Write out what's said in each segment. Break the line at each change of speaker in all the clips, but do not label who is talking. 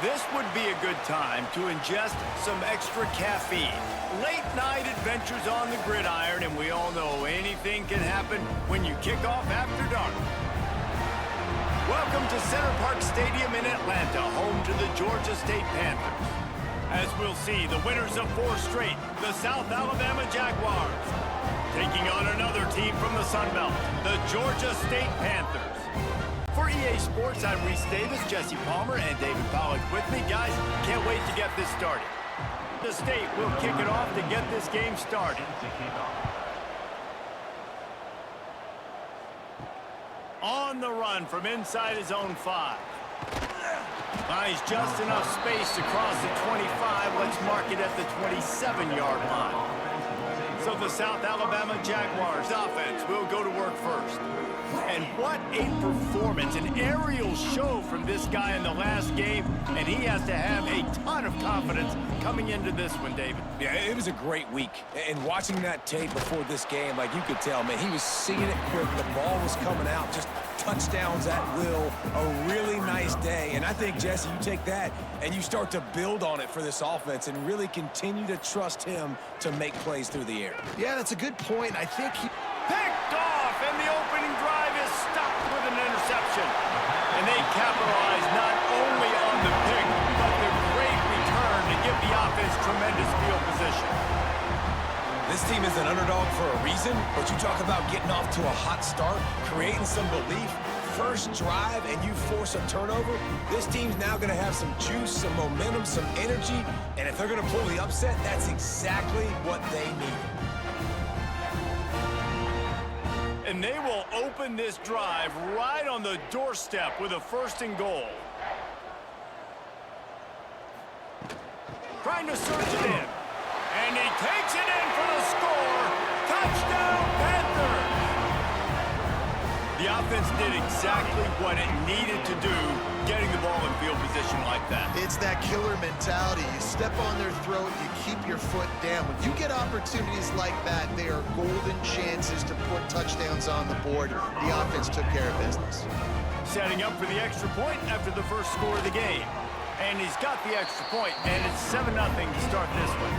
This would be a good time to ingest some extra caffeine. Late night adventures on the gridiron, and we all know anything can happen when you kick off after dark. Welcome to Center Park Stadium in Atlanta, home to the Georgia State Panthers. As we'll see, the winners of 4 straight, the South Alabama Jaguars, taking on another team from the Sun Belt, the Georgia State Panthers. For EA Sports, I'm Reese Davis, Jesse Palmer, and David Pollack with me. Guys, can't wait to get this started. The State will kick it off to get this game started. On the run from inside his own 5. Finds just enough space to cross the 25. Let's mark it at the 27-yard line. So the South Alabama Jaguars offense will go to work first. And what a performance, an aerial show from this guy in the last game, and he has to have a ton of confidence coming into this one, David.
Yeah, it was a great week. And watching that tape before this game, like you could tell, man, he was seeing it quick. The ball was coming out, just touchdowns at will. A really nice day. And I think, Jesse, you take that and you start to build on it for this offense and really continue to trust him to make plays through the air.
Yeah, that's a good point. I think he
picked off, and the opening drive is stopped with an interception. And they capitalize not only on the pick, but the great return to give the offense tremendous field position.
This team is an underdog for a reason, but you talk about getting off to a hot start, creating some belief, first drive, and you force a turnover. This team's now going to have some juice, some momentum, some energy, and if they're going to pull the upset, that's exactly what they need.
And they will open this drive right on the doorstep with a 1st and goal. Trying to surge it in. And he takes it in for the score. Touchdown, Panthers! The offense did exactly what it needed to do, getting the ball in field position like that.
It's that killer mentality. You step on their throat, you keep your foot down. When you get opportunities like that, they are golden chances to put touchdowns on the board. The offense took care of business.
Setting up for the extra point after the first score of the game. And he's got the extra point, and it's 7-0 to start this one.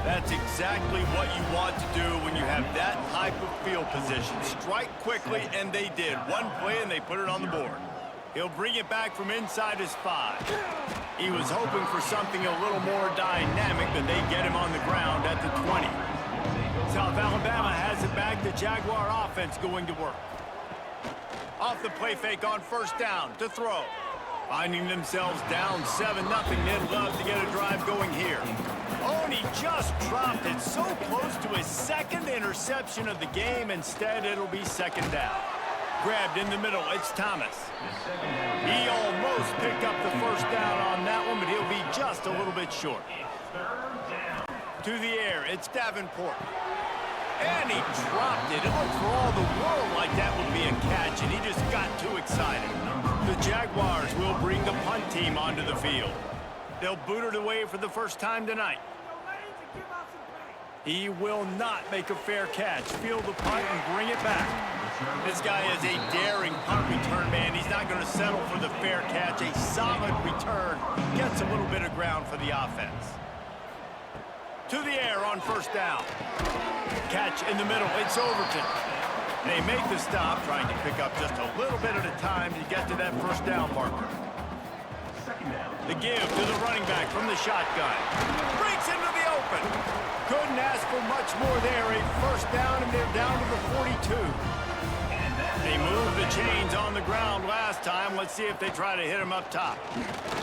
That's exactly what you want to do when you have that type of field position. Strike quickly, and they did. One play, and they put it on the board. He'll bring it back from inside his 5. He was hoping for something a little more dynamic, but they get him on the ground at the 20. South Alabama has it back. The Jaguar offense going to work. Off the play fake on 1st down to throw. Finding themselves down 7-0, they'd love to get a drive going here. Oh, and he just dropped it so close to his 2nd interception of the game. Instead, it'll be 2nd down. Grabbed in the middle, it's Thomas. He almost picked up the 1st down on that one, but he'll be just a little bit short. To the air, it's Davenport. And he dropped it. It looked for all the world like that would be a catch, and he just got too excited. The Jaguars will bring the punt team onto the field. They'll boot it away for the first time tonight. He will not make a fair catch. Field the punt and bring it back. This guy is a daring punt return man. He's not going to settle for the fair catch. A solid return gets a little bit of ground for the offense. To the air on 1st down. Catch in the middle. It's Overton. They make the stop, trying to pick up just a little bit at a time to get to that 1st down marker. The give to the running back from the shotgun. Breaks into the open. Couldn't ask for much more there. A 1st down, and they're down to the 42. They moved the chains on the ground last time. Let's see if they try to hit him up top.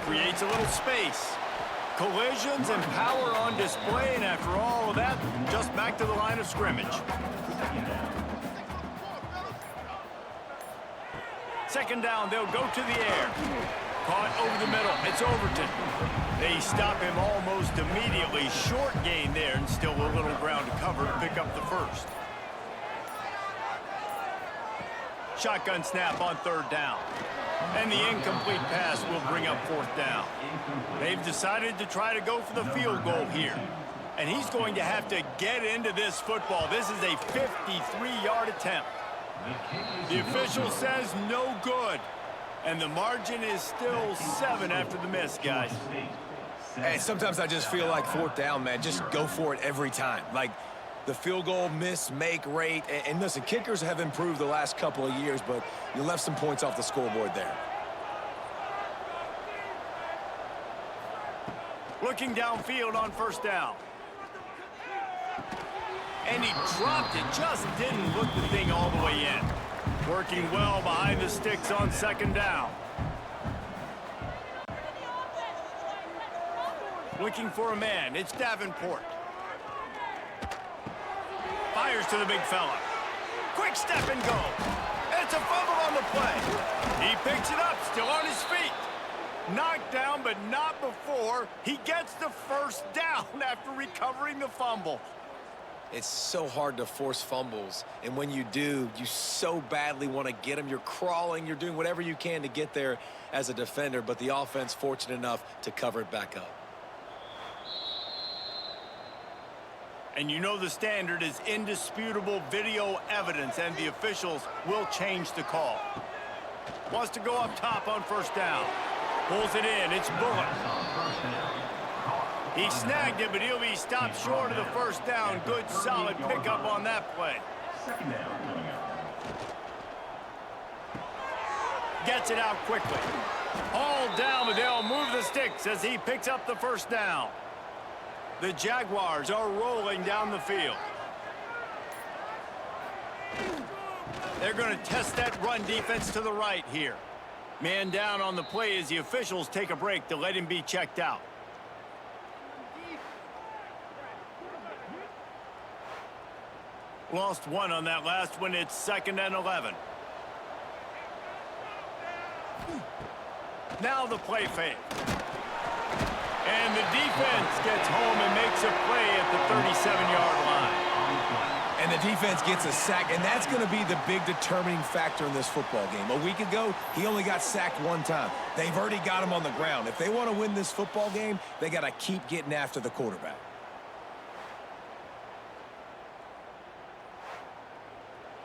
Creates a little space. Collisions and power on display, and after all of that, just back to the line of scrimmage. 2nd down, they'll go to the air. Caught over the middle, it's Overton. They stop him almost immediately. Short gain there, and still a little ground to cover to pick up the 1st. Shotgun snap on 3rd down. And the incomplete pass will bring up 4th down. They've decided to try to go for the field goal here. And he's going to have to get into this football. This is a 53-yard attempt. The official says no good. And the margin is still 7 after the miss, guys.
Hey, sometimes I just feel like 4th down, man. Just go for it every time. Like the field goal miss-make rate. And listen, kickers have improved the last couple of years, but you left some points off the scoreboard there.
Looking downfield on 1st down. And he dropped it, just didn't look the thing all the way in. Working well behind the sticks on 2nd down. Looking for a man, it's Davenport. Fires to the big fella. Quick step and go. It's a fumble on the play. He picks it up, still on his feet. Knocked down, but not before he gets the 1st down after recovering the fumble.
It's so hard to force fumbles, and when you do, you so badly want to get them. You're crawling, you're doing whatever you can to get there as a defender, but the offense fortunate enough to cover it back up.
And you know the standard is indisputable video evidence, and the officials will change the call. Wants to go up top on 1st down. Pulls it in, it's Bullock. He snagged it, but he'll be stopped short of the 1st down. Good, solid pickup on that play. Gets it out quickly. Hauled down, but they'll move the sticks as he picks up the 1st down. The Jaguars are rolling down the field. They're going to test that run defense to the right here. Man down on the play as the officials take a break to let him be checked out. Lost 1 on that last one. It's 2nd and 11. Now the play fake. And the defense gets home and makes a play at the 37-yard line.
And the defense gets a sack, and that's going to be the big determining factor in this football game. A week ago, he only got sacked 1 time. They've already got him on the ground. If they want to win this football game, they got to keep getting after the quarterback.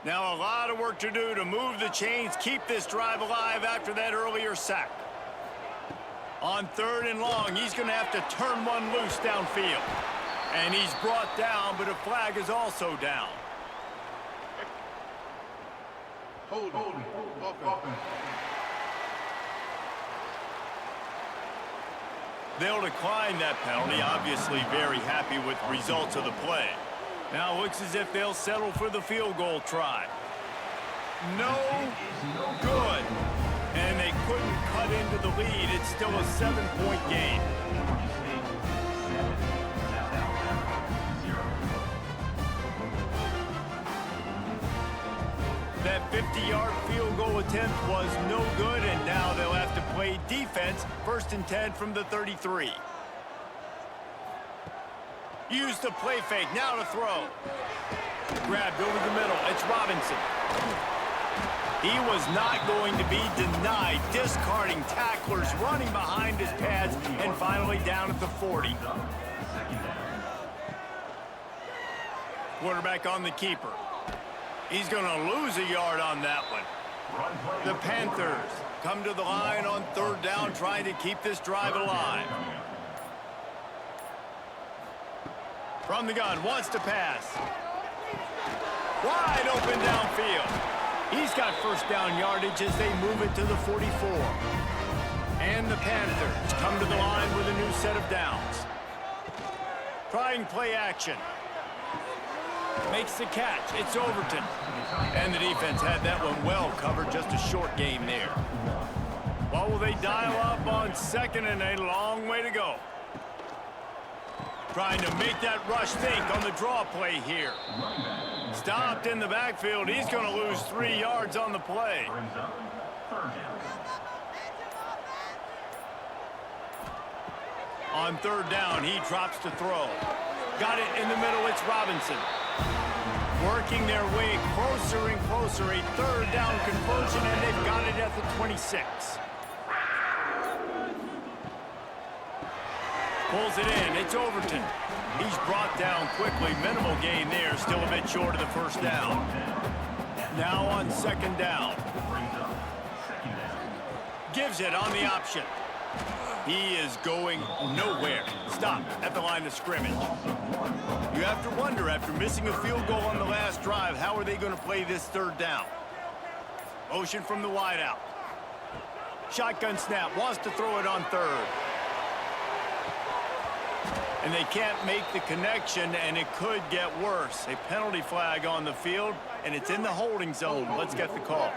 Now a lot of work to do to move the chains, keep this drive alive after that earlier sack. On 3rd and long, he's going to have to turn one loose downfield. And he's brought down, but a flag is also down.
Hold.
They'll decline that penalty, obviously very happy with the results of the play. Now looks as if they'll settle for the field goal try. No good. And they couldn't cut into the lead. It's still a 7-point game. That 50-yard field goal attempt was no good, and now they'll have to play defense. 1st and 10 from the 33. Use the play fake, now to throw. Grabbed over the middle, it's Robinson. He was not going to be denied, discarding tacklers, running behind his pads, and finally down at the 40. Quarterback on the keeper. He's going to lose a yard on that one. The Panthers come to the line on 3rd down, trying to keep this drive alive. From the gun, wants to pass. Wide open downfield. He's got 1st down yardage as they move it to the 44. And the Panthers come to the line with a new set of downs. Trying play action. Makes the catch. It's Overton. And the defense had that one well covered. Just a short game there. Well, will they dial up on 2nd and a long way to go? Trying to make that rush think on the draw play here. Stopped in the backfield. He's going to lose 3 yards on the play. On 3rd down, he drops to throw. Got it in the middle. It's Robinson. Working their way closer and closer. A 3rd down conversion, and they've got it at the 26. Pulls it in. It's Overton. He's brought down quickly. Minimal gain there. Still a bit short of the 1st down. Now on 2nd down. gives it on the option. He is going nowhere. Stop at the line of scrimmage. You have to wonder, after missing a field goal on the last drive, how are they going to play this third down? Motion from the wide out. Shotgun snap, wants to throw it on third. And they can't make the connection, and it could get worse. A penalty flag on the field, and it's in the holding zone. Let's get the call.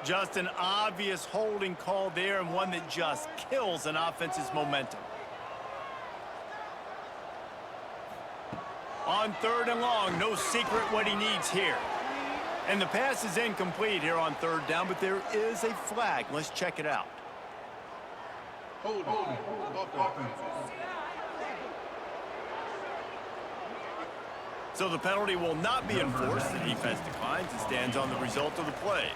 Just an obvious holding call there, and one that just kills an offense's momentum. On third and long, no secret what he needs here. And the pass is incomplete here on third down, but there is a flag. Let's check it out.
Hold on.
So the penalty will not be enforced. The defense declines and stands on the result of the play.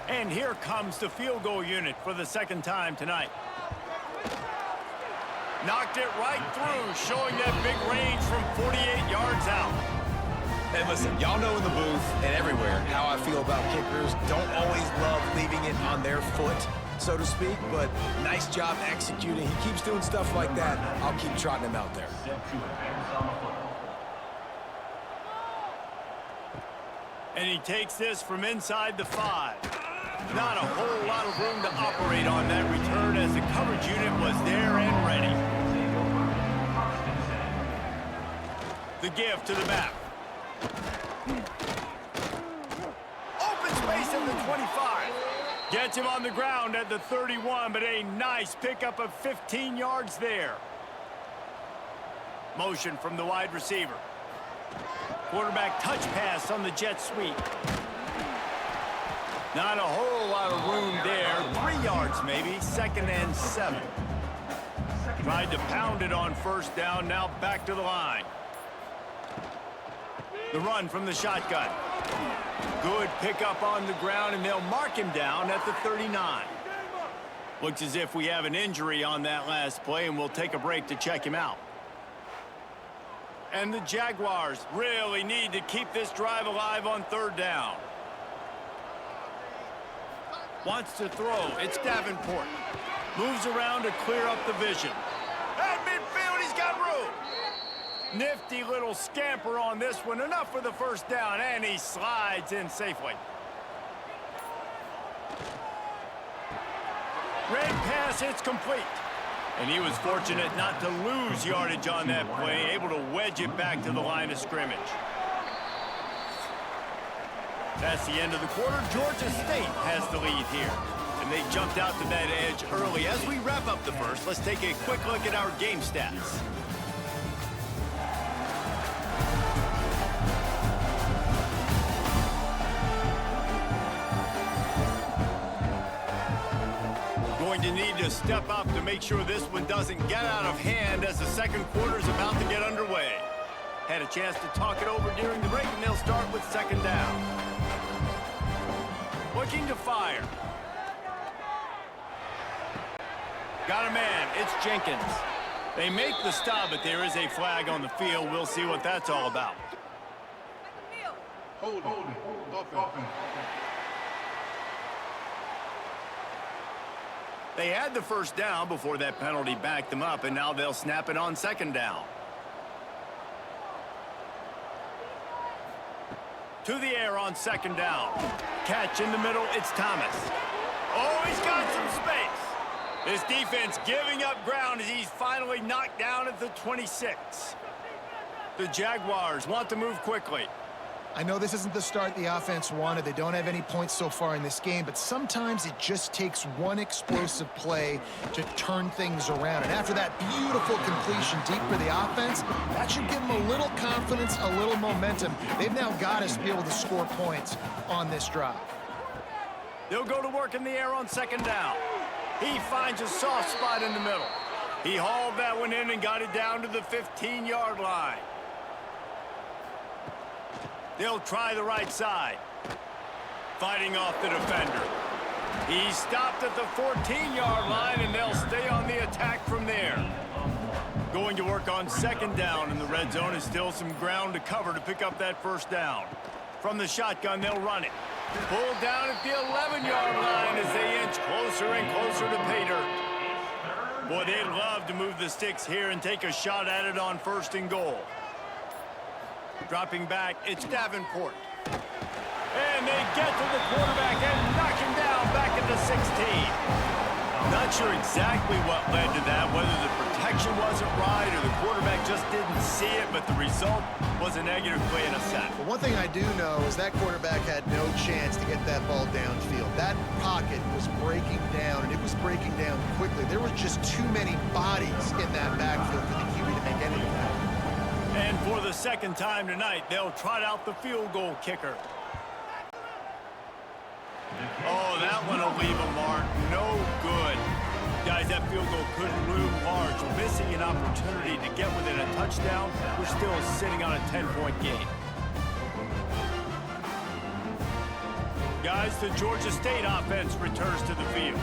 And here comes the field goal unit for the second time tonight. Knocked it right through, showing that big range from 48 yards out.
And listen, y'all know in the booth and everywhere how I feel about kickers. Don't always love leaving it on their foot, so to speak, but nice job executing. He keeps doing stuff like that. I'll keep trotting him out there.
And he takes this from inside the 5. Not a whole lot of room to operate on that return, as the coverage unit was there and ready. The give to the back. Open space at the 25. Gets him on the ground at the 31, but a nice pickup of 15 yards there. Motion from the wide receiver. Quarterback touch pass on the jet sweep. Not a whole lot of room there. 3 yards maybe. 2nd and 7. Tried to pound it on first down. Now back to the line. The run from the shotgun. Good pickup on the ground, and they'll mark him down at the 39. Looks as if we have an injury on that last play, and we'll take a break to check him out. And the Jaguars really need to keep this drive alive on third down. Wants to throw. It's Davenport. Moves around to clear up the vision. At midfield, he's got room. Nifty little scamper on this one. Enough for the first down, and he slides in safely. Red pass, it's complete. And he was fortunate not to lose yardage on that play, able to wedge it back to the line of scrimmage. That's the end of the quarter. Georgia State has the lead here. And they jumped out to that edge early. As we wrap up the first, let's take a quick look at our game stats. Going to need to step up to make sure this one doesn't get out of hand as the second quarter is about to get underway. Had a chance to talk it over during the break, and they'll start with second down. Looking to fire. Got a man. It's Jenkins. They make the stop, but there is a flag on the field. We'll see what that's all about.
Hold on. Offense.
They had the first down before that penalty backed them up, and now they'll snap it on second down. To the air on second down. Catch in the middle, it's Thomas. Oh, he's got some space. This defense giving up ground as he's finally knocked down at the 26. The Jaguars want to move quickly.
I know this isn't the start the offense wanted. They don't have any points so far in this game, but sometimes it just takes one explosive play to turn things around. And after that beautiful completion deep for the offense, that should give them a little confidence, a little momentum. They've now got us to be able to score points on this drive.
They'll go to work in the air on second down. He finds a soft spot in the middle. He hauled that one in and got it down to the 15-yard line. They'll try the right side. Fighting off the defender. He stopped at the 14-yard line, and they'll stay on the attack from there. Going to work on second down, and the red zone is still some ground to cover to pick up that first down. From the shotgun, they'll run it. Pulled down at the 11-yard line as they inch closer and closer to pay dirt. Boy, they'd love to move the sticks here and take a shot at it on 1st and goal. Dropping back, it's Davenport. And they get to the quarterback and knock him down back at the 16. Not sure exactly what led to that, whether the protection wasn't right or the quarterback just didn't see it, but the result was a negative play and a sack.
But one thing I do know is that quarterback had no chance to get that ball downfield. That pocket was breaking down, and it was breaking down quickly. There were just too many bodies in that backfield for the QB to make anything happen.
And for the 2nd time tonight, they'll trot out the field goal kicker. Oh, that one will leave a mark. No good. Guys, that field goal couldn't loom large. Missing an opportunity to get within a touchdown. We're still sitting on a 10-point game. Guys, the Georgia State offense returns to the field.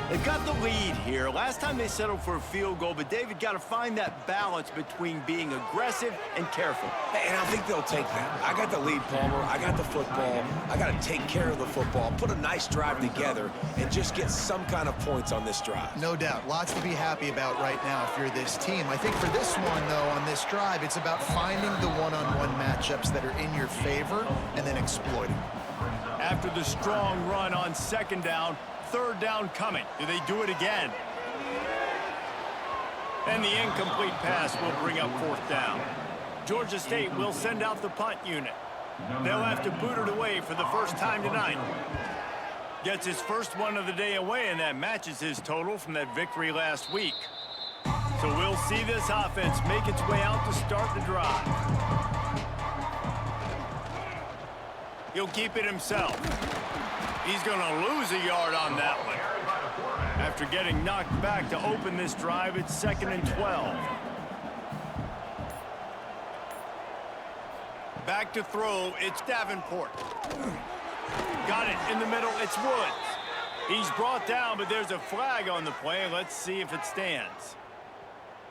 They've got the lead here. Last time they settled for a field goal, but David got to find that balance between being aggressive and careful.
And I think they'll take that. I got the lead, Palmer. I got the football. I got to take care of the football, put a nice drive together, and just get some kind of points on this drive.
No doubt. Lots to be happy about right now if you're this team. I think for this one, though, on this drive, it's about finding the one-on-one matchups that are in your favor and then exploiting.
After the strong run on 2nd down, 3rd down coming. Do they do it again? And the incomplete pass will bring up 4th down. Georgia State will send out the punt unit. They'll have to boot it away for the 1st time tonight. Gets his 1st one of the day away, and that matches his total from that victory last week. So we'll see this offense make its way out to start the drive. He'll keep it himself. He's going to lose a yard on that one. After getting knocked back to open this drive, it's 2nd and 12. Back to throw, it's Davenport. Got it in the middle, it's Woods. He's brought down, but there's a flag on the play. Let's see if it stands.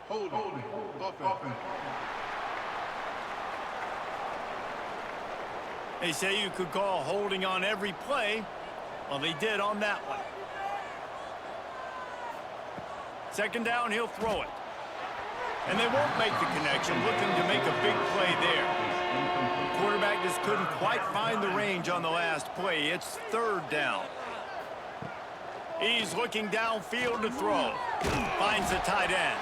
Holding. Offense.
They say you could call holding on every play. Well, they did on that one. 2nd down, he'll throw it. And they won't make the connection, looking to make a big play there. Quarterback just couldn't quite find the range on the last play. It's 3rd down. He's looking downfield to throw. Finds the tight end.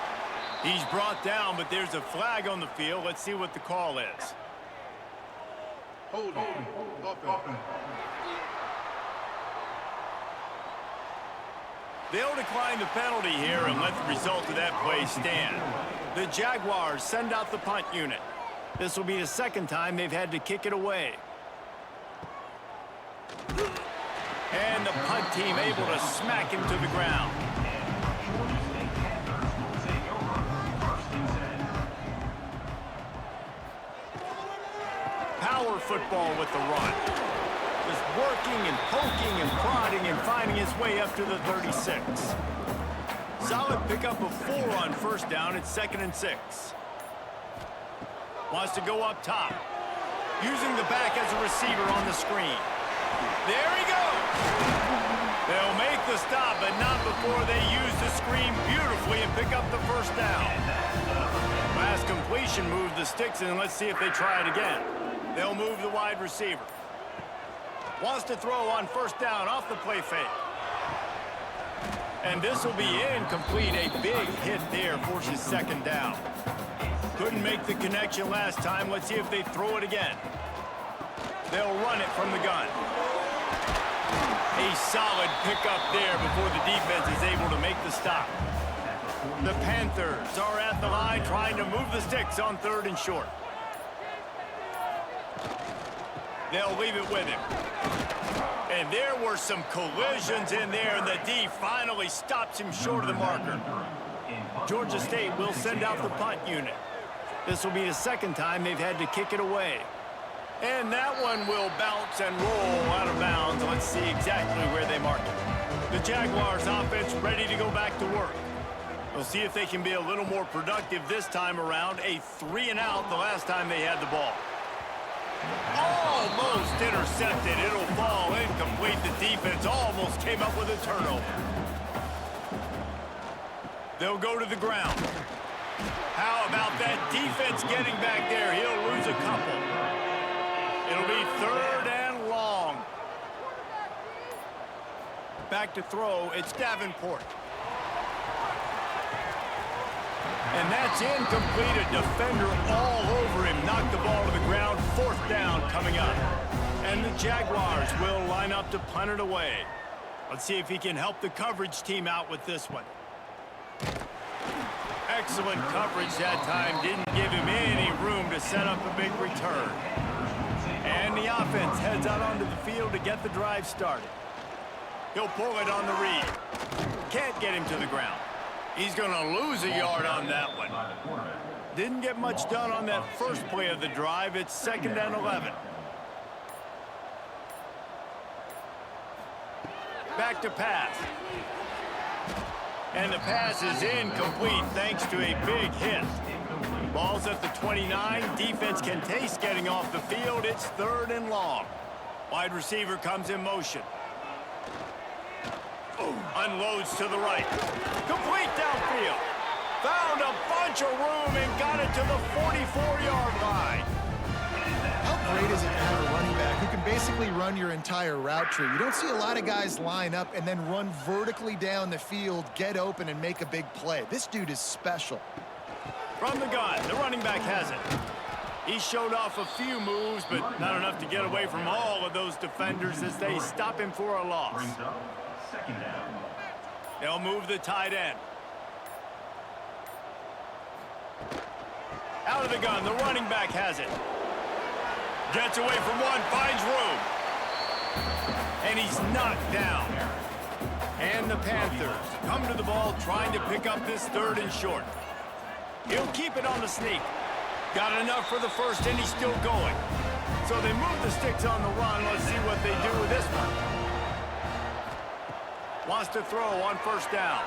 He's brought down, but there's a flag on the field. Let's see what the call is.
Holding. Offense.
They'll decline the penalty here and let the result of that play stand. The Jaguars send out the punt unit. This will be the 2nd time they've had to kick it away. And the punt team able to smack him to the ground. Power football with the run. Just working and poking and prodding and finding his way up to the 36. Solid pickup of 4 on 1st down. It's 2nd and 6. Wants to go up top. Using the back as a receiver on the screen. There he goes. They'll make the stop, but not before they use the screen beautifully and pick up the 1st down. Last completion moved the sticks, and let's see if they try it again. They'll move the wide receiver. Wants to throw on 1st down off the play fake. And this will be incomplete. A big hit there forces 2nd down. Couldn't make the connection last time. Let's see if they throw it again. They'll run it from the gun. A solid pickup there before the defense is able to make the stop. The Panthers are at the line trying to move the sticks on 3rd and short. They'll leave it with him. And there were some collisions in there, and the D finally stops him short of the marker. Georgia State will send out the punt unit. This will be the 2nd time they've had to kick it away. And that one will bounce and roll out of bounds. Let's see exactly where they mark it. The Jaguars offense ready to go back to work. We'll see if they can be a little more productive this time around. A 3-and-out the last time they had the ball. Almost intercepted. It'll fall incomplete. The defense almost came up with a turnover. They'll go to the ground. How about that defense getting back there? He'll lose a couple. It'll be 3rd and long. Back to throw. It's Davenport. And that's incomplete. A defender all over him. Knocked the ball to the ground. 4th down coming up. And the Jaguars will line up to punt it away. Let's see if he can help the coverage team out with this one. Excellent coverage that time. Didn't give him any room to set up a big return. And the offense heads out onto the field to get the drive started. He'll pull it on the read. Can't get him to the ground. He's going to lose a yard on that one. Didn't get much done on that first play of the drive. It's 2nd and 11. Back to pass. And the pass is incomplete thanks to a big hit. Ball's at the 29. Defense can taste getting off the field. It's 3rd and long. Wide receiver comes in motion. Unloads to the right. Complete downfield. Found a bunch of room and got it to the 44-yard line.
How great is it to have a running back who can basically run your entire route tree? You don't see a lot of guys line up and then run vertically down the field, get open, and make a big play. This dude is special.
From the gun, the running back has it. He showed off a few moves, but not enough to get away from all of those defenders as they stop him for a loss. They'll move the tight end. Out of the gun, the running back has it. Gets away from one, finds room. And he's knocked down. And the Panthers come to the ball trying to pick up this 3rd and short. He'll keep it on the sneak. Got enough for the first, and he's still going. So they move the sticks on the run. Let's see what they do with this one. Wants to throw on 1st down.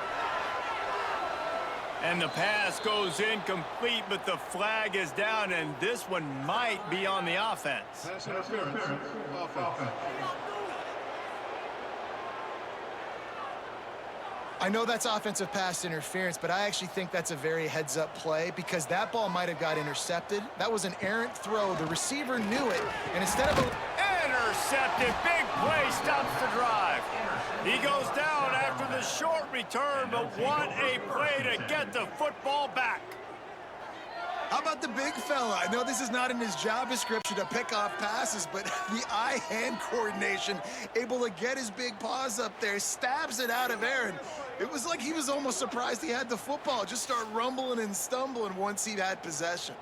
And the pass goes incomplete, but the flag is down, and this one might be on the offense.
Pass interference. Offense.
I know that's offensive pass interference, but I actually think that's a very heads-up play because that ball might have got intercepted. That was an errant throw. The receiver knew it, and instead of
Intercepted. Big play stops the drive. He goes down after the short return, but what a play to get the football back.
How about the big fella? I know this is not in his job description to pick off passes, but the eye-hand coordination, able to get his big paws up there, stabs it out of Aaron. It was like he was almost surprised he had the football. Just start rumbling and stumbling once he had possession.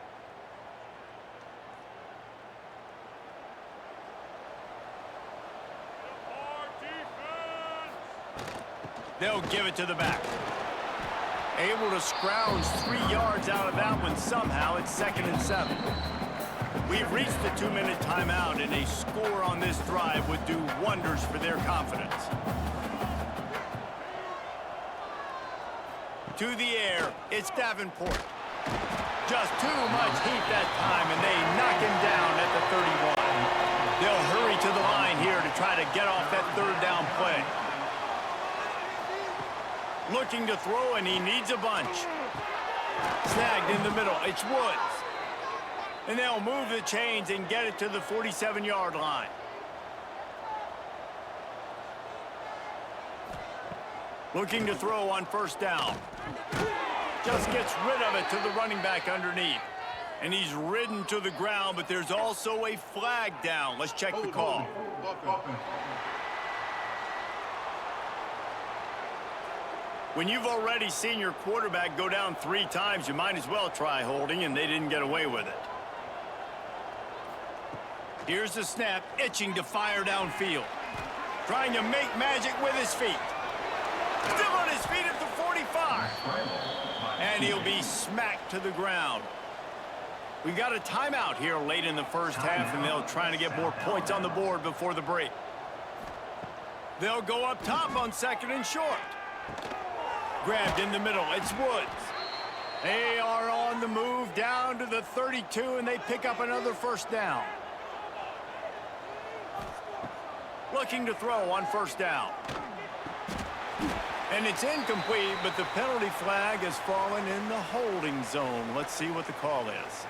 They'll give it to the back. Able to scrounge 3 yards out of that one somehow. It's 2nd and 7. We've reached the 2-minute timeout, and a score on this drive would do wonders for their confidence. To the air, it's Davenport. Just too much heat that time, and they knock him down at the 31. They'll hurry to the line here to try to get off that 3rd down play. Looking to throw, and he needs a bunch. Snagged in the middle. It's Woods. And they'll move the chains and get it to the 47-yard line. Looking to throw on 1st down. Just gets rid of it to the running back underneath. And he's ridden to the ground, but there's also a flag down. Let's check the call. When you've already seen your quarterback go down 3 times, you might as well try holding, and they didn't get away with it. Here's the snap, itching to fire downfield. Trying to make magic with his feet. Still on his feet at the 45. And he'll be smacked to the ground. We've got a timeout here late in the first half, and they'll try to get more points on the board before the break. They'll go up top on 2nd and short. Grabbed in the middle, it's Woods. They are on the move down to the 32, and they pick up another 1st down. Looking to throw on first down. And it's incomplete, but the penalty flag has fallen in the holding zone. Let's see what the call is.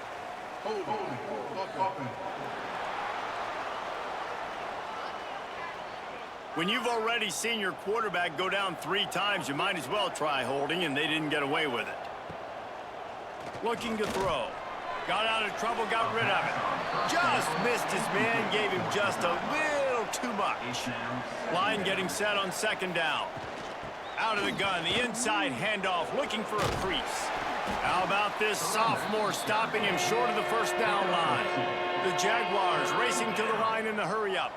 When you've already seen your quarterback go down 3 times, you might as well try holding, and they didn't get away with it. Looking to throw. Got out of trouble, got rid of it. Just missed his man, gave him just a little too much. Line getting set on second down. Out of the gun, the inside handoff, looking for a crease. How about this sophomore stopping him short of the first down line? The Jaguars racing to the line in the hurry-up.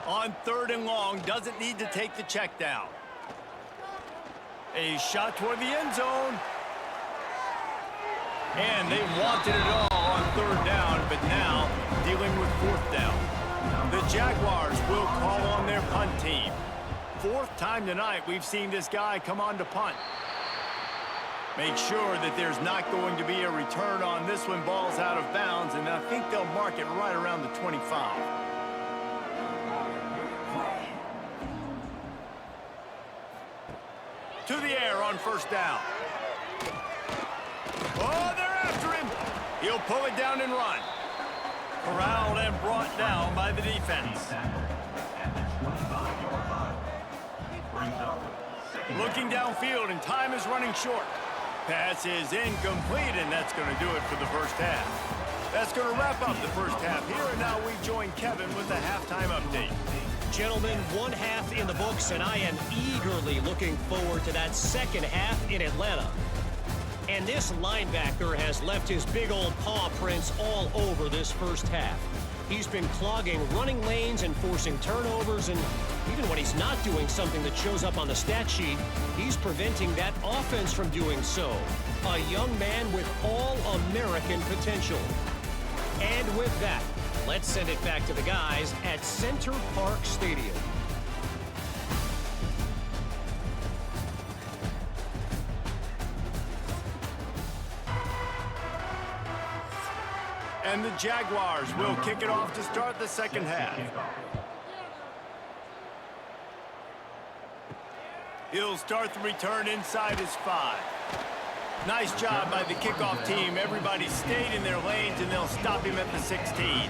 On 3rd and long, doesn't need to take the check down. A shot toward the end zone. And they wanted it all on 3rd down, but now dealing with 4th down. The Jaguars will call on their punt team. 4th time tonight we've seen this guy come on to punt. Make sure that there's not going to be a return on this one. Ball's out of bounds, and I think they'll mark it right around the 25. To the air on first down. Oh, they're after him. He'll pull it down and run. Corralled and brought down by the defense. Looking downfield, and time is running short. Pass is incomplete, and that's going to do it for the first half. That's going to wrap up the first half here, and now we join Kevin with the halftime update.
Gentlemen, 1 half in the books, and I am eagerly looking forward to that second half in Atlanta. And this linebacker has left his big old paw prints all over this first half. He's been clogging running lanes and forcing turnovers, and even when he's not doing something that shows up on the stat sheet, he's preventing that offense from doing so. A young man with all-American potential. And with that, let's send it back to the guys at Center Park Stadium.
And the Jaguars will kick it off to start the second half. He'll start the return inside his 5. Nice job by the kickoff team. Everybody stayed in their lanes, and they'll stop him at the 16.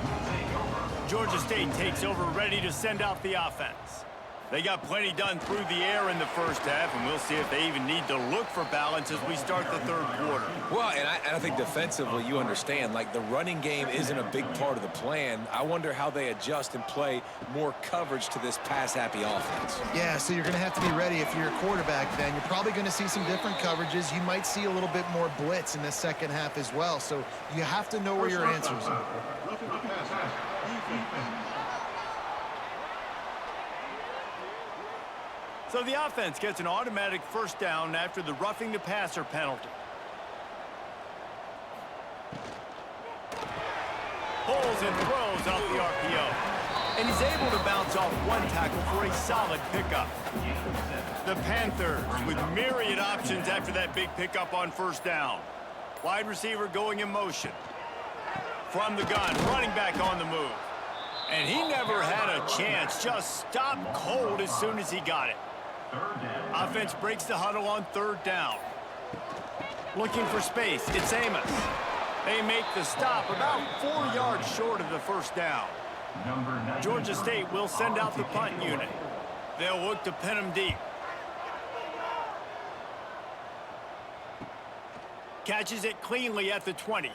Georgia State takes over, ready to send out the offense. They got plenty done through the air in the first half, and we'll see if they even need to look for balance as we start the 3rd quarter.
Well, and I think defensively, you understand, like the running game isn't a big part of the plan. I wonder how they adjust and play more coverage to this pass-happy offense.
Yeah, so you're going to have to be ready if you're a quarterback then. You're probably going to see some different coverages. You might see a little bit more blitz in the second half as well. So you have to know where your answers are.
So the offense gets an automatic first down after the roughing the passer penalty. Pulls and throws off the RPO. And he's able to bounce off 1 tackle for a solid pickup. The Panthers with myriad options after that big pickup on first down. Wide receiver going in motion. From the gun, running back on the move. And he never had a chance, just stopped cold as soon as he got it. Offense breaks the huddle on 3rd down. Looking for space, it's Amos. They make the stop about 4 yards short of the first down. Georgia State will send out the punt unit. They'll look to pin him deep. Catches it cleanly at the 20.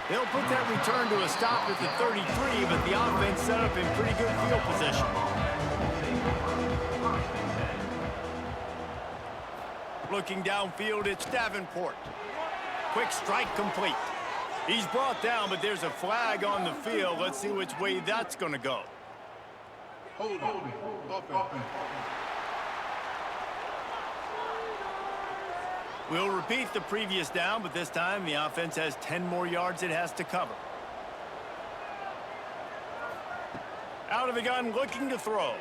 They'll put that return to a stop at the 33, but the offense set up in pretty good field position. Looking downfield, it's Davenport. Quick strike complete. He's brought down, but there's a flag on the field. Let's see which way that's going to go. We'll repeat the previous down, but this time the offense has 10 more yards it has to cover. Out of the gun, looking to throw.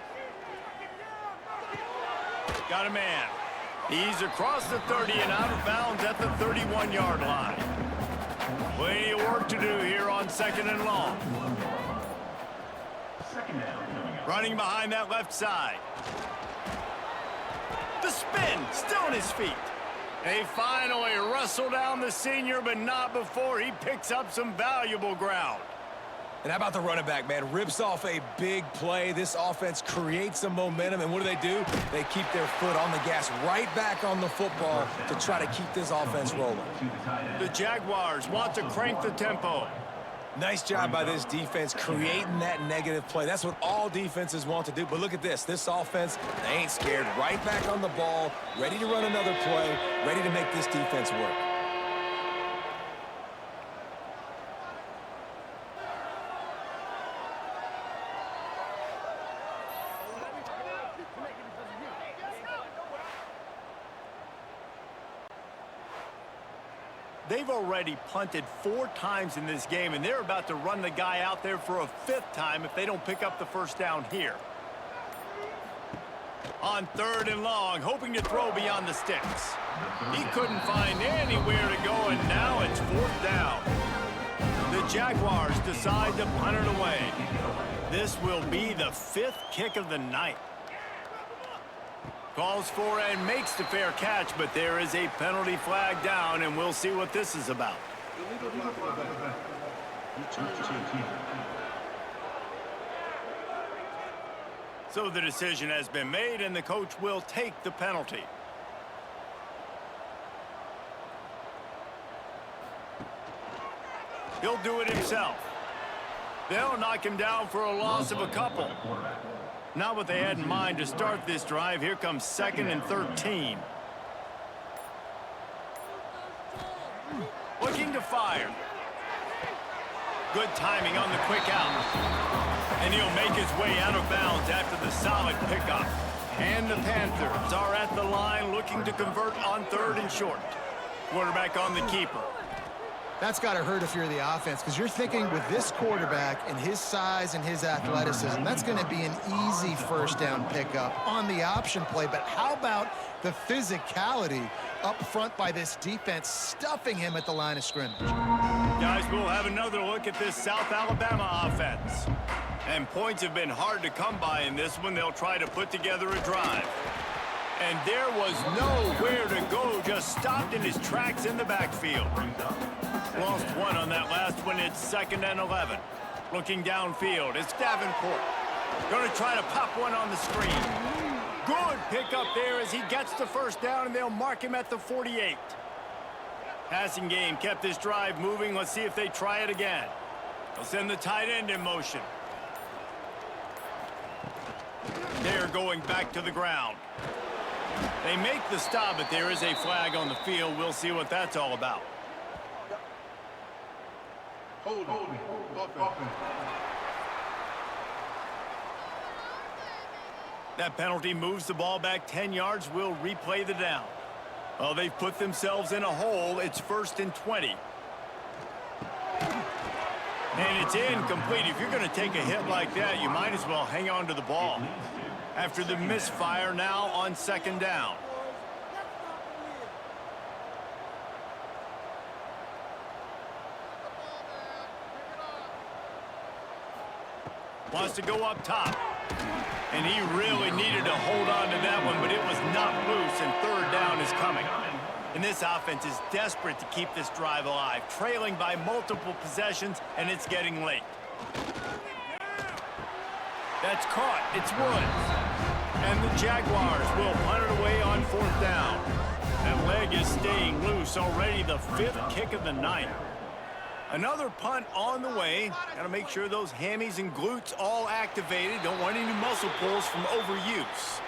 Got a man. He's across the 30 and out of bounds at the 31-yard line. Plenty of work to do here on 2nd and long. Running behind that left side. The spin, still on his feet. They finally wrestle down the senior, but not before he picks up some valuable ground.
And how about the running back, man? Rips off a big play. This offense creates some momentum, and what do? They keep their foot on the gas, right back on the football to try to keep this offense rolling.
The Jaguars want to crank the tempo.
Nice job by this defense creating that negative play. That's what all defenses want to do. But look at this. This offense, they ain't scared. Right back on the ball, ready to run another play, ready to make this defense work.
They've already punted 4 times in this game, and they're about to run the guy out there for a 5th time if they don't pick up the first down here. On 3rd and long, hoping to throw beyond the sticks. He couldn't find anywhere to go, and now it's 4th down. The Jaguars decide to punt it away. This will be the 5th kick of the night. Calls for and makes the fair catch, but there is a penalty flag down, and we'll see what this is about. So the decision has been made, and the coach will take the penalty. He'll do it himself. They'll knock him down for a loss of a couple. Not what they had in mind to start this drive. Here comes 2nd and 13. Looking to fire. Good timing on the quick out. And he'll make his way out of bounds after the solid pickup. And the Panthers are at the line looking to convert on 3rd and short. Quarterback on the keeper.
That's got to hurt if you're the offense, because you're thinking with this quarterback and his size and his athleticism, that's going to be an easy first down pickup on the option play. But how about the physicality up front by this defense, stuffing him at the line of scrimmage?
Guys, we'll have another look at this South Alabama offense. And points have been hard to come by in this one. They'll try to put together a drive. And there was nowhere to go, just stopped in his tracks in the backfield. Lost one on that last one. It's 2nd and 11. Looking downfield, it's Davenport. Going to try to pop one on the screen. Good pickup there as he gets the first down, and they'll mark him at the 48. Passing game kept this drive moving. Let's see if they try it again. They'll send the tight end in motion. They're going back to the ground. They make the stop, but there is a flag on the field. We'll see what that's all about.
Hold.
That penalty moves the ball back 10 yards. We'll replay the down. Well, they've put themselves in a hole. It's 1st and 20. And it's incomplete. If you're going to take a hit like that, you might as well hang on to the ball. After the misfire, now on 2nd down. Wants to go up top. And he really needed to hold on to that one, but it was not loose, and 3rd down is coming. And this offense is desperate to keep this drive alive, trailing by multiple possessions, and it's getting late. That's caught. It's Woods. And the Jaguars will punt it away on 4th down. That leg is staying loose. Already the 5th kick of the night. Another punt on the way. Got to make sure those hammies and glutes all activated. Don't want any muscle pulls from overuse.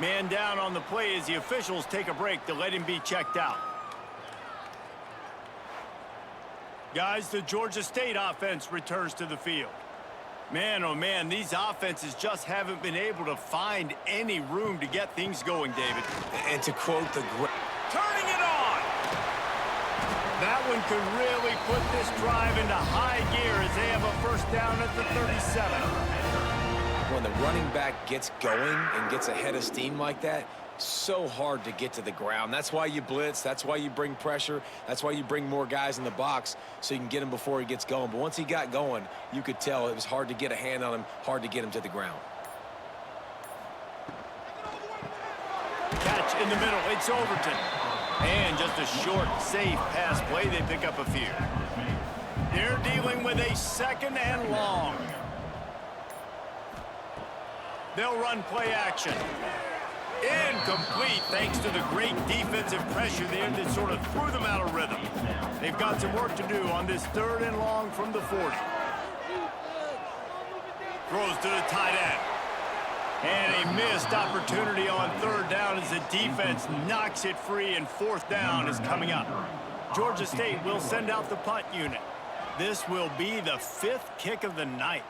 Man down on the play as the officials take a break to let him be checked out. Guys, the Georgia State offense returns to the field. Man, oh man, these offenses just haven't been able to find any room to get things going, David.
And to quote the
turning it on! That one could really put this drive into high gear as they have a first down at the 37.
when the running back gets going and gets ahead of steam like that, so hard to get to the ground. That's why you blitz. That's why you bring pressure. That's why you bring more guys in the box so you can get him before he gets going. But once he got going, you could tell it was hard to get a hand on him, hard to get him to the ground.
Catch in the middle. It's Overton. And just a short, safe pass play. They pick up a few. They're dealing with a second and long. They'll run play action. Incomplete thanks to the great defensive pressure there that sort of threw them out of rhythm. They've got some work to do on this third and long from the 40. Throws to the tight end. And a missed opportunity on third down as the defense knocks it free, and fourth down is coming up. Georgia State will send out the punt unit. This will be the 5th kick of the night.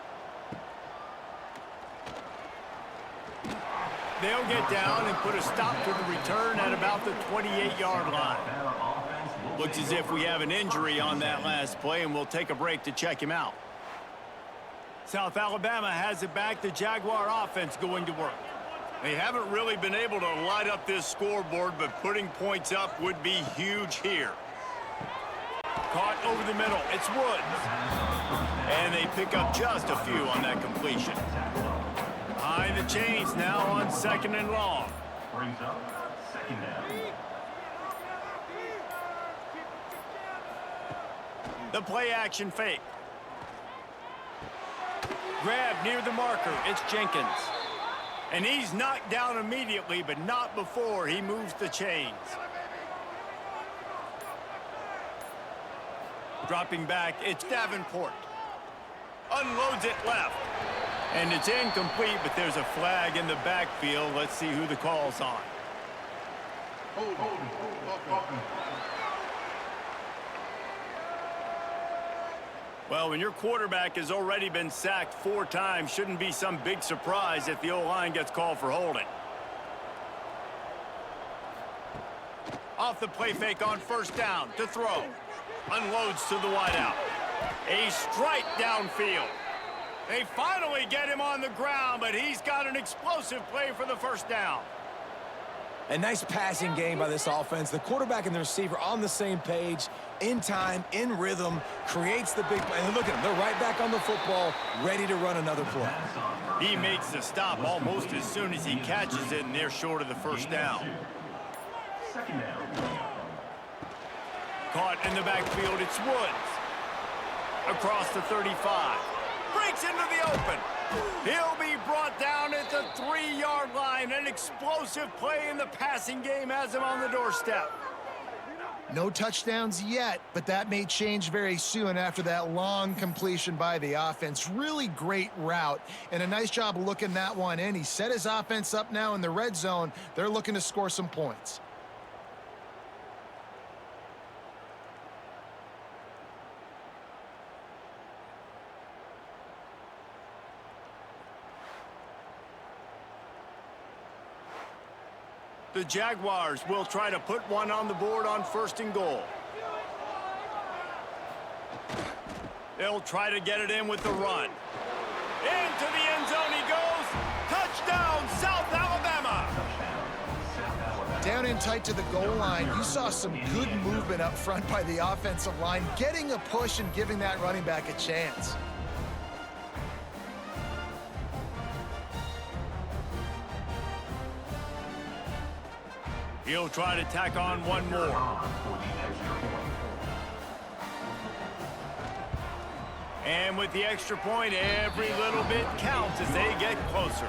They'll get down and put a stop to the return at about the 28-yard line. Looks as if we have an injury on that last play, and we'll take a break to check him out. South Alabama has it back. The Jaguar offense going to work. They haven't really been able to light up this scoreboard, but putting points up would be huge here. Caught over the middle. It's Woods. And they pick up just a few on that completion. High the chains now on second and long.
Brings up second down.
The play action fake. Grab near the marker. It's Jenkins. And he's knocked down immediately, but not before he moves the chains. Dropping back, it's Davenport. Unloads it left. And it's incomplete, but there's a flag in the backfield. Let's see who the call's on. Well, when your quarterback has already been sacked 4 times, shouldn't be some big surprise if the O-line gets called for holding. Off the play fake on first down to throw. Unloads to the wideout. A strike downfield. They finally get him on the ground, but he's got an explosive play for the first down.
A nice passing game by this offense. The quarterback and the receiver on the same page, in time, in rhythm, creates the big play. And look at them. They're right back on the football, ready to run another play.
He makes the stop almost as soon as he catches it, and they're short of the first down.
Second down.
Caught in the backfield, it's Woods. Across the 35. Breaks into the open. He'll be brought down at the 3-yard line. An explosive play in the passing game has him on the doorstep.
No touchdowns yet, but that may change very soon after that long completion by the offense. Really great route, and a nice job looking that one in. He set his offense up now in the red zone. They're looking to score some points.
The Jaguars will try to put one on the board on first and goal. They'll try to get it in with the run. Into the end zone he goes. Touchdown, South Alabama.
Down in tight to the goal line, you saw some good movement up front by the offensive line, getting a push and giving that running back a chance.
He'll try to tack on one more. And with the extra point, every little bit counts as they get closer.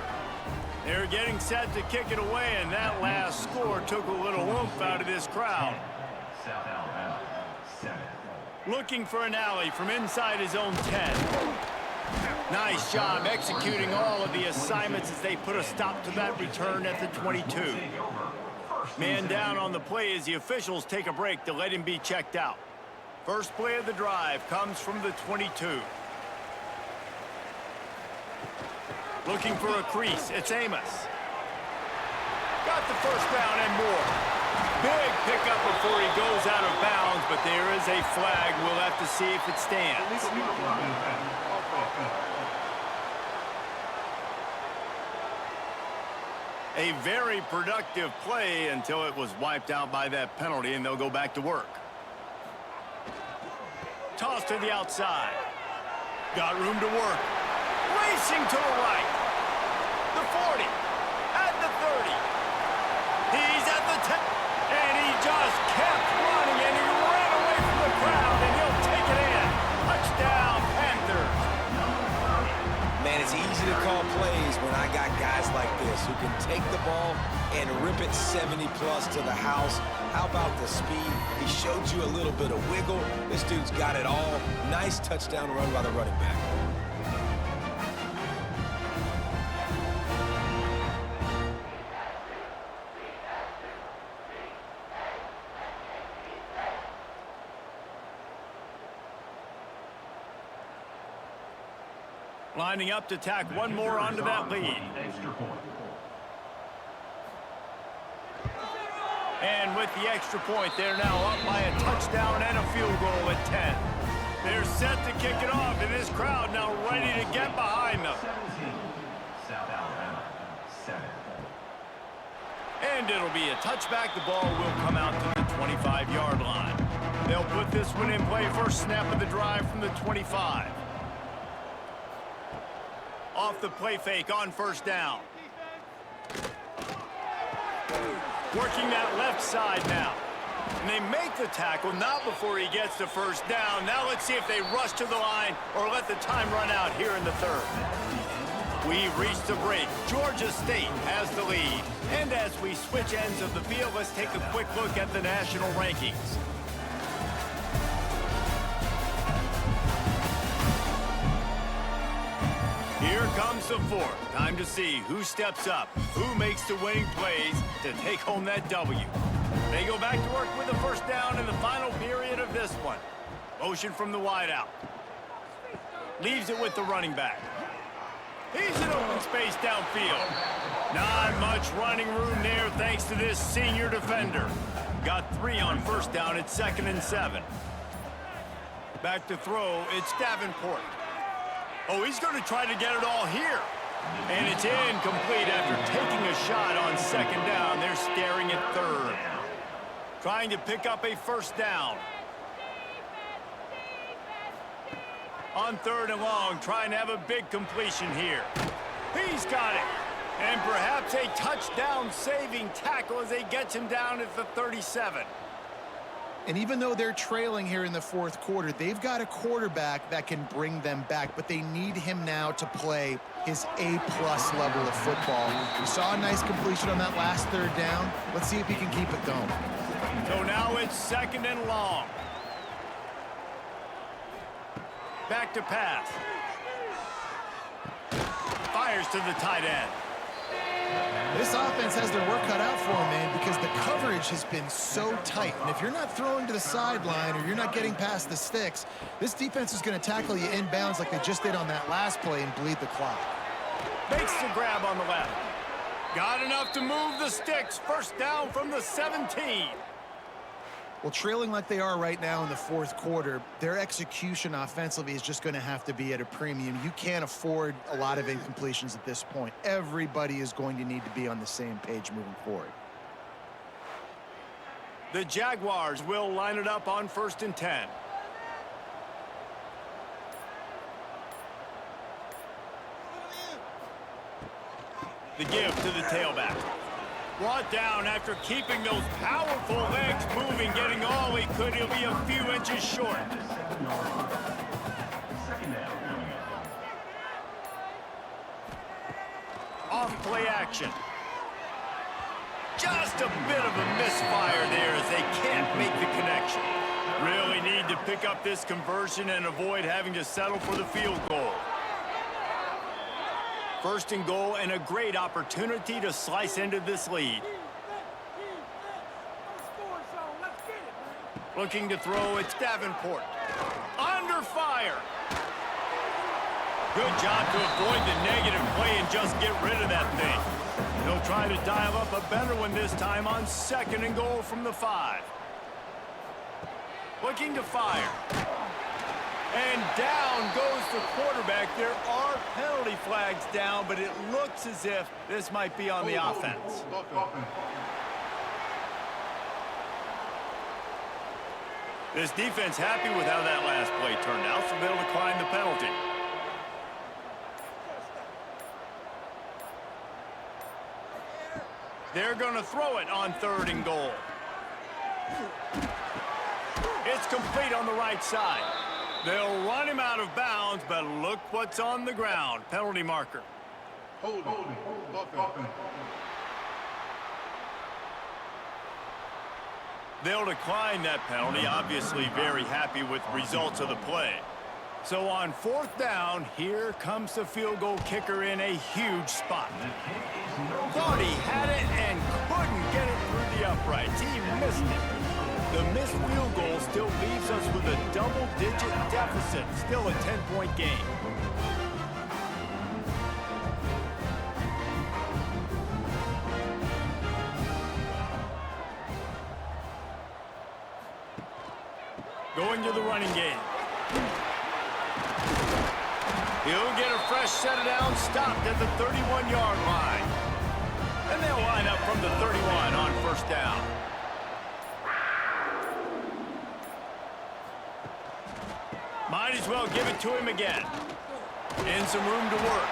They're getting set to kick it away, and that last score took a little oomph out of this crowd. Looking for an alley from inside his own 10. Nice job executing all of the assignments as they put a stop to that return at the 22. Man down on the play as the officials take a break to let him be checked out. First play of the drive comes from the 22. Looking for a crease, it's Amos. Got the first down and more. Big pickup before he goes out of bounds, but there is a flag. We'll have to see if it stands. A very productive play until it was wiped out by that penalty, and they'll go back to work. Toss to the outside. Got room to work. Racing to the right. The 40. At the 30. He's at the 10. And he just kept running, and he ran away from the crowd, and he'll take it in. Touchdown, Panthers.
Man, it's easy to call plays when I got guys like this who can take the ball and rip it 70-plus to the house. How about the speed? He showed you a little bit of wiggle. This dude's got it all. Nice touchdown run by the running back.
Lining up to tack one more onto that lead.
Extra point.
And with the extra point, they're now up by a touchdown and a field goal at 10. They're set to kick it off, and this crowd now ready to get behind them.
17. South Alabama. 7.
And it'll be a touchback. The ball will come out to the 25-yard line. They'll put this one in play. First snap of the drive from the 25. Off the play fake on first down. Working that left side now. And they make the tackle, not before he gets the first down. Now let's see if they rush to the line or let the time run out here in the third. We've reached the break. Georgia State has the lead. And as we switch ends of the field, let's take a quick look at the national rankings. Here comes the fourth. Time to see who steps up, who makes the winning plays to take home that W. They go back to work with the first down in the final period of this one. Motion from the wideout. Leaves it with the running back. He's in open space downfield. Not much running room there thanks to this senior defender. Got 3 on first down at 2nd and 7. Back to throw, it's Davenport. Oh, he's going to try to get it all here. And it's incomplete after taking a shot on 2nd down. They're staring at 3rd. Trying to pick up a first down. On 3rd and long, trying to have a big completion here. He's got it. And perhaps a touchdown-saving tackle as they get him down at the 37.
And even though they're trailing here in the fourth quarter, they've got a quarterback that can bring them back, but they need him now to play his A-plus level of football. We saw a nice completion on that last 3rd down. Let's see if he can keep it going.
So now it's 2nd and long. Back to pass. Fires to the tight end.
This offense has their work cut out for them, man, because the coverage has been so tight. And if you're not throwing to the sideline or you're not getting past the sticks, this defense is going to tackle you inbounds like they just did on that last play and bleed the clock.
Makes the grab on the left. Got enough to move the sticks. First down from the 17.
Well, trailing like they are right now in the fourth quarter, their execution offensively is just going to have to be at a premium. You can't afford a lot of incompletions at this point. Everybody is going to need to be on the same page moving forward.
The Jaguars will line it up on 1st and 10. The give to the tailback. Brought down after keeping those powerful legs moving, getting all he could. He'll be a few inches short. Off play action. Just a bit of a misfire there as they can't make the connection. Really need to pick up this conversion and avoid having to settle for the field goal. 1st and goal and a great opportunity to slice into this lead. Looking to throw, it's Davenport. Under fire. Good job to avoid the negative play and just get rid of that thing. They'll try to dial up a better one this time on 2nd and goal from the 5. Looking to fire. And down goes the quarterback. There are penalty flags down, but it looks as if this might be on the offense. This defense happy with how that last play turned out, so they'll decline the penalty. They're going to throw it on 3rd and goal. It's complete on the right side. They'll run him out of bounds, but look what's on the ground. Penalty marker. They'll decline that penalty, obviously very happy with results of the play. So on 4th down, here comes the field goal kicker in a huge spot. Thought he had it and couldn't get it through the uprights. He missed it. The missed field goal still leaves us with a double-digit deficit. Still a 10-point game. Going to the running game. He'll get a fresh set of downs, stopped at the 31-yard line. And they'll line up from the 31 on 1st down. Might as well give it to him again. In some room to work.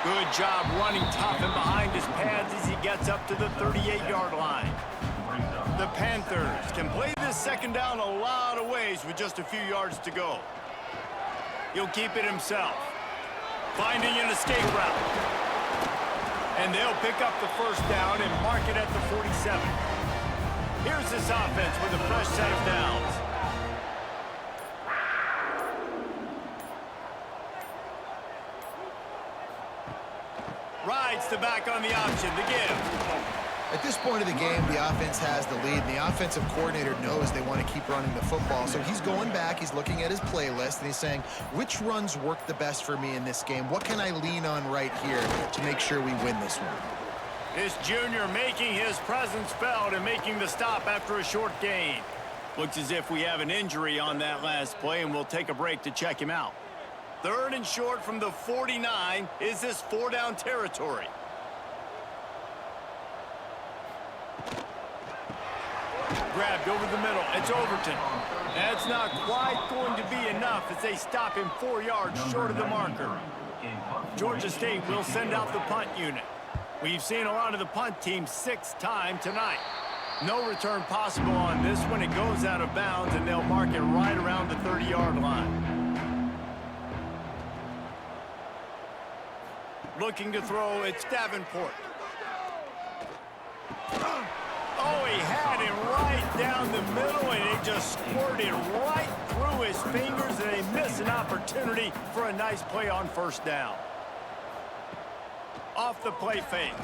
Good job running tough and behind his pads as he gets up to the 38-yard line. The Panthers can play this 2nd down a lot of ways with just a few yards to go. He'll keep it himself. Finding an escape route. And they'll pick up the 1st down and mark it at the 47. Here's this offense with a fresh set of downs. Rides the back on the option, the give.
At this point of the game, the offense has the lead, and the offensive coordinator knows they want to keep running the football. So he's going back, he's looking at his playlist, and he's saying, which runs work the best for me in this game? What can I lean on right here to make sure we win this one?
This junior making his presence felt and making the stop after a short gain. Looks as if we have an injury on that last play, and we'll take a break to check him out. 3rd and short from the 49. Is this 4-down territory? Grabbed over the middle. It's Overton. That's not quite going to be enough as they stop him 4 yards short of the marker. Georgia State will send out the punt unit. We've seen a lot of the punt team 6th time tonight. No return possible on this one. It goes out of bounds, and they'll mark it right around the 30-yard line. Looking to throw, it's Davenport. Oh, he had it right down the middle, and it just squirted right through his fingers, and they miss an opportunity for a nice play on 1st down. Off the play fake.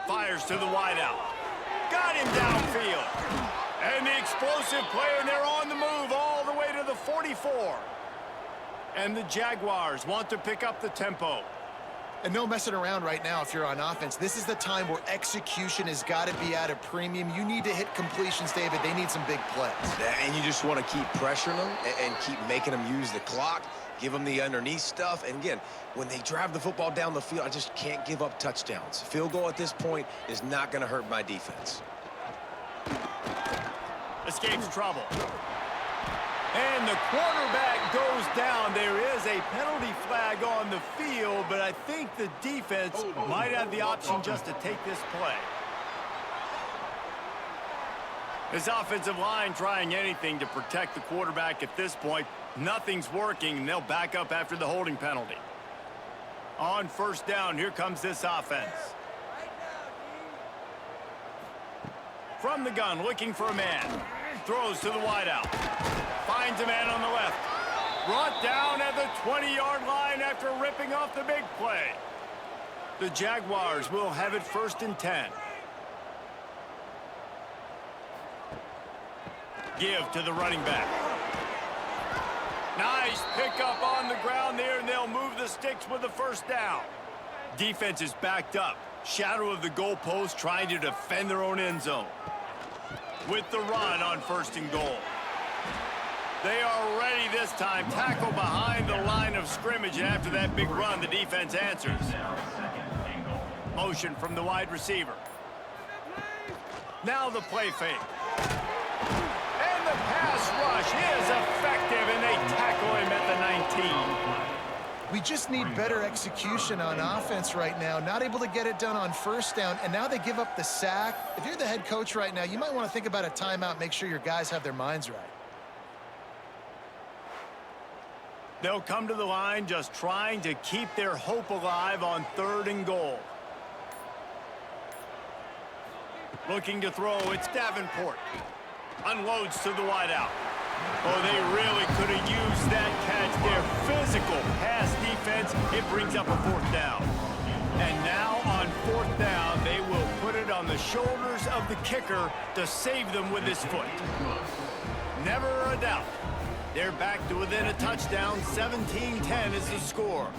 Fires to the wideout. Got him downfield. And the explosive play, and they're on the move all the way to the 44. And the Jaguars want to pick up the tempo.
And no messing around right now if you're on offense. This is the time where execution has got to be at a premium. You need to hit completions, David. They need some big plays.
And you just want to keep pressuring them and keep making them use the clock, give them the underneath stuff. And again, when they drive the football down the field, I just can't give up touchdowns. Field goal at this point is not going to hurt my defense.
Escapes trouble. And the quarterback goes down. There is a penalty flag on the field, but I think the defense might have the option just to take this play. This offensive line trying anything to protect the quarterback at this point. Nothing's working, and they'll back up after the holding penalty. On 1st down, here comes this offense. From the gun, looking for a man. Throws to the wideout. Finds a man on the left. Brought down at the 20-yard line after ripping off the big play. The Jaguars will have it 1st and 10. Give to the running back. Nice pickup on the ground there, and they'll move the sticks with the 1st down. Defense is backed up. Shadow of the goalpost trying to defend their own end zone. With the run on 1st and goal. They are ready this time. Tackle behind the line of scrimmage, and after that big run, the defense answers. Motion from the wide receiver. Now the play fake. And the pass rush is effective, and they tackle him at the 19.
We just need better execution on offense right now. Not able to get it done on first down, and now they give up the sack. If you're the head coach right now, you might want to think about a timeout, make sure your guys have their minds right.
They'll come to the line just trying to keep their hope alive on 3rd and goal. Looking to throw, it's Davenport. Unloads to the wideout. Oh, they really could have used that catch there. Physical pass defense. It brings up a 4th down. And now on 4th down, they will put it on the shoulders of the kicker to save them with his foot. Never a doubt. They're back to within a touchdown. 17-10 is the score.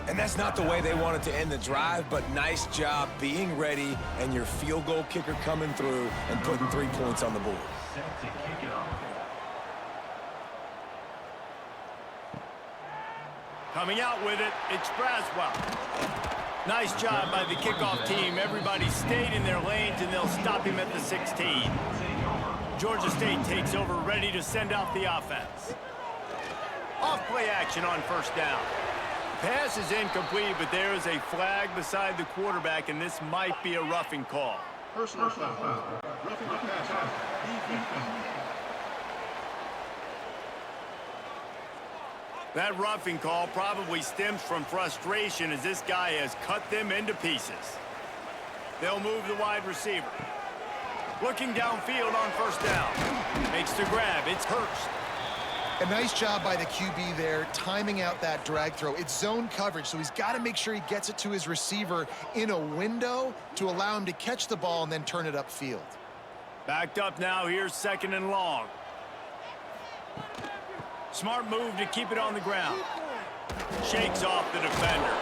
And that's not the way they wanted to end the drive, but nice job being ready and your field goal kicker coming through and putting 3 points on the board.
Coming out with it, it's Braswell. Nice job by the kickoff team. Everybody stayed in their lanes, and they'll stop him at the 16. Georgia State takes over, ready to send out the offense. Off-play action on 1st down. Pass is incomplete, but there is a flag beside the quarterback, and this might be a roughing call.
Personal foul. Roughing the passer.
That roughing call probably stems from frustration as this guy has cut them into pieces. They'll move the wide receiver. Looking downfield on 1st down. Makes the grab. It's Hurst.
A nice job by the QB there, timing out that drag throw. It's zone coverage, so he's got to make sure he gets it to his receiver in a window to allow him to catch the ball and then turn it upfield.
Backed up now. Here's 2nd and long. Smart move to keep it on the ground. Shakes off the defender.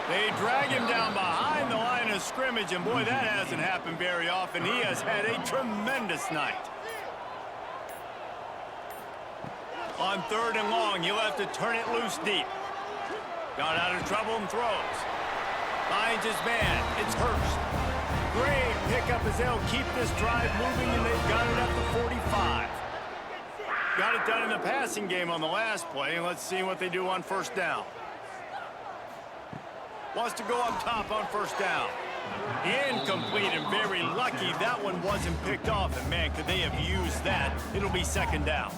They drag him down behind the line of scrimmage, and boy, that hasn't happened very often. He has had a tremendous night. On 3rd and long, he'll have to turn it loose deep. Got out of trouble and throws. Finds his man. It's Hurst. Great pickup as they'll keep this drive moving, and they've got it at the 45. Got it done in the passing game on the last play, and let's see what they do on 1st down. Wants to go up top on 1st down. Incomplete, and very lucky that one wasn't picked off. And man, could they have used that? It'll be 2nd down.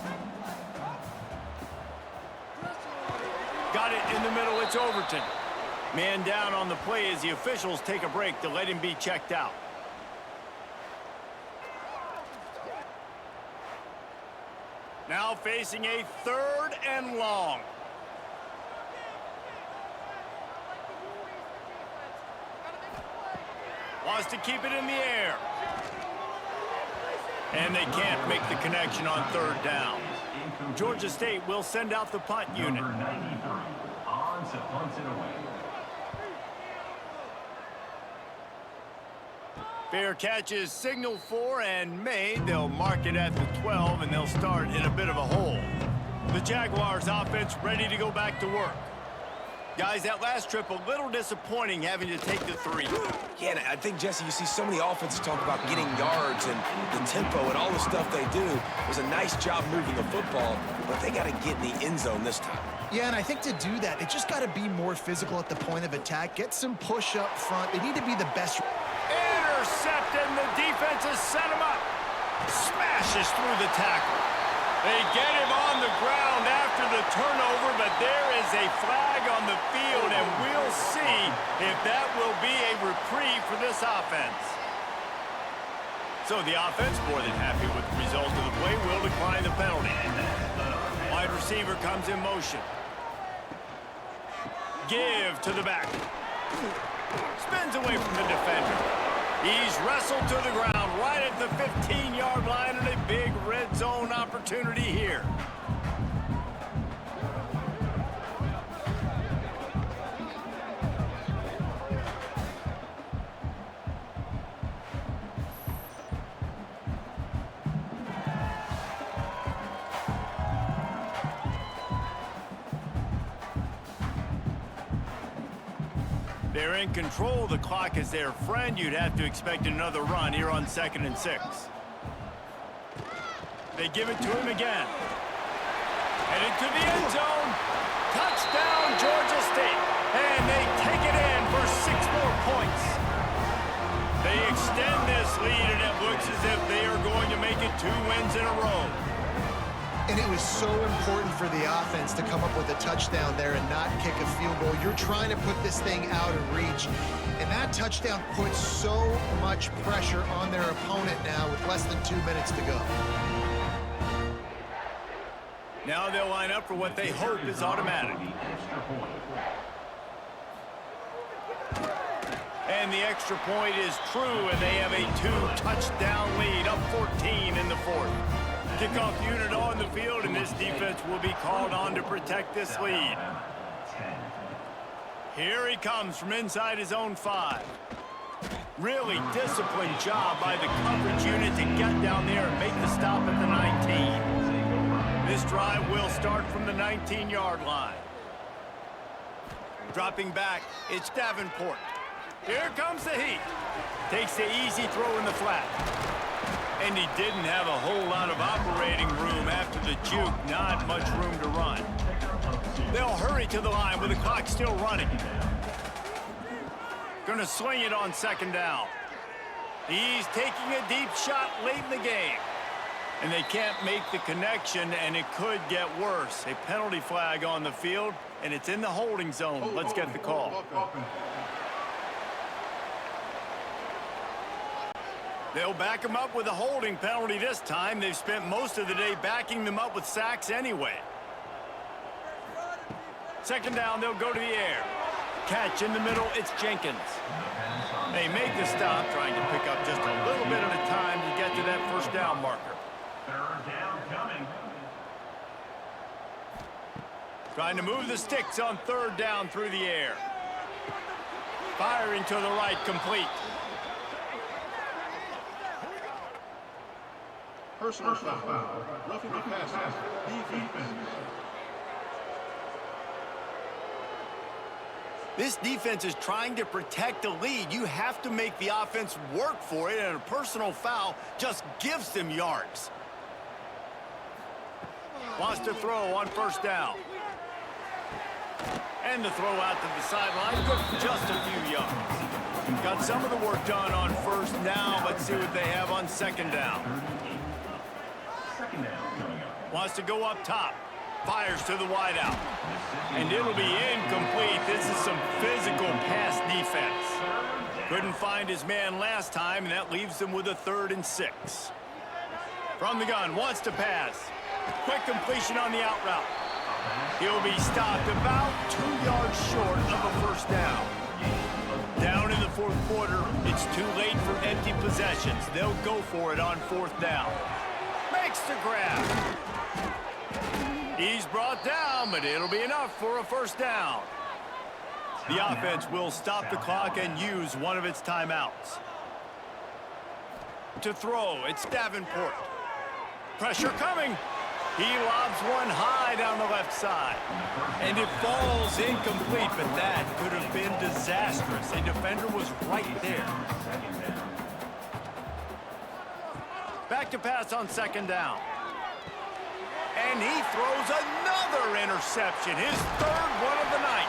Got it in the middle. It's Overton. Man down on the play as the officials take a break to let him be checked out. Now facing a 3rd and long. Wants to keep it in the air. And they can't make the connection on 3rd down. Georgia State will send out the punt unit.
Number 93 on to punt it away.
Fair catch is signaled for and made. They'll mark it at the 12, and they'll start in a bit of a hole. The Jaguars offense ready to go back to work. Guys, that last trip a little disappointing having to take the 3.
Yeah, and I think, Jesse, you see so many offenses talk about getting yards and the tempo and all the stuff they do. It was a nice job moving the football, but they got to get in the end zone this time.
Yeah, and I think to do that, they just got to be more physical at the point of attack, get some push up front. They need to be the best.
Intercepted, and the defense has set him up. Smashes through the tackle. They get him on the ground after the turnover, but there is a flag on the field, and we'll see if that will be a reprieve for this offense. So the offense, more than happy with the result of the play, will decline the penalty. Wide receiver comes in motion. Give to the back. Spins away from the defender. He's wrestled to the ground right at the 15-yard line, and a big red zone opportunity here. They're in control. The clock is their friend. You'd have to expect another run here on 2nd and 6. They give it to him again. Headed to the end zone. Touchdown, Georgia State. And they take it in for 6 more points. They extend this lead, and it looks as if they are going to make it 2 wins in a row.
And it was so important for the offense to come up with a touchdown there and not kick a field goal. You're trying to put this thing out of reach. And that touchdown puts so much pressure on their opponent now with less than 2 minutes to go.
Now they'll line up for what they hope is automatic. And the extra point is true, and they have a 2-touchdown lead, up 14 in the 4th. Kickoff unit on the field, and this defense will be called on to protect this lead. Here he comes from inside his own 5. Really disciplined job by the coverage unit to get down there and make the stop at the 19. This drive will start from the 19-yard line. Dropping back, it's Davenport. Here comes the heat. Takes the easy throw in the flat. And he didn't have a whole lot of operating room after the juke. Not much room to run. They'll hurry to the line with the clock still running. Gonna swing it on 2nd down. He's taking a deep shot late in the game. And they can't make the connection, and it could get worse. A penalty flag on the field, and it's in the holding zone. Let's get the call. They'll back him up with a holding penalty this time. They've spent most of the day backing them up with sacks anyway. 2nd down, they'll go to the air. Catch in the middle, it's Jenkins. They make the stop, trying to pick up just a little bit at a time to get to that 1st down marker.
3rd down coming.
Trying to move the sticks on 3rd down through the air. Firing to the right, complete.
Personal foul. Roughing the passer. Defense.
This defense is trying to protect the lead. You have to make the offense work for it, and a personal foul just gives them yards. Wants to throw on 1st down. And the throw out to the sideline, good for just a few yards. Got some of the work done on 1st down. Let's see what they have on 2nd down. Wants to go up top. Fires to the wideout. And it'll be incomplete. This is some physical pass defense. Couldn't find his man last time, and that leaves them with a 3rd and 6. From the gun, wants to pass. Quick completion on the out route. He'll be stopped about 2 yards short of a 1st down. Down in the 4th quarter, it's too late for empty possessions. They'll go for it on 4th down. Makes the grab. He's brought down, but it'll be enough for a 1st down. The offense will stop the clock and use one of its timeouts. To throw, it's Davenport. Pressure coming. He lobs one high down the left side. And it falls incomplete, but that could have been disastrous. A defender was right there. Back to pass on 2nd down. And he throws another interception, his 3rd one of the night.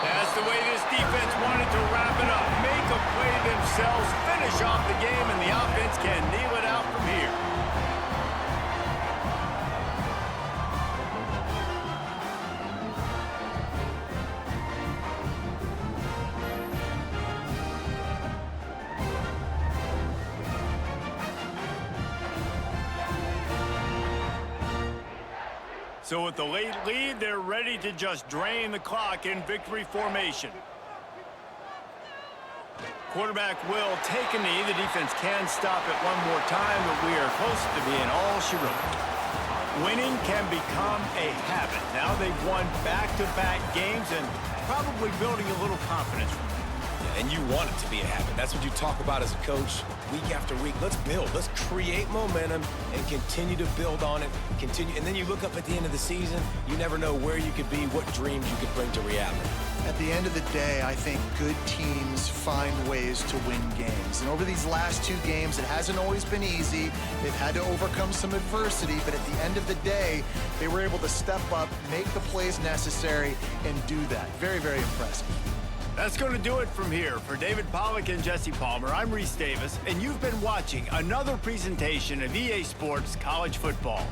That's the way this defense wanted to wrap it up. Make a play themselves, finish off the game, and the offense can kneel it out from here. So with the late lead, they're ready to just drain the clock in victory formation. Quarterback will take a knee. The defense can stop it one more time, but we are close to being all she wrote. Winning can become a habit. Now they've won back-to-back games and probably building a little confidence from it.
And you want it to be a habit. That's what you talk about as a coach week after week. Let's build. Let's create momentum and continue to build on it. Continue. And then you look up at the end of the season, you never know where you could be, what dreams you could bring to reality.
At the end of the day, I think good teams find ways to win games. And over these last 2 games, it hasn't always been easy. They've had to overcome some adversity, but at the end of the day, they were able to step up, make the plays necessary, and do that. Very, very impressive.
That's going to do it from here. For David Pollack and Jesse Palmer, I'm Reese Davis, and you've been watching another presentation of EA Sports College Football.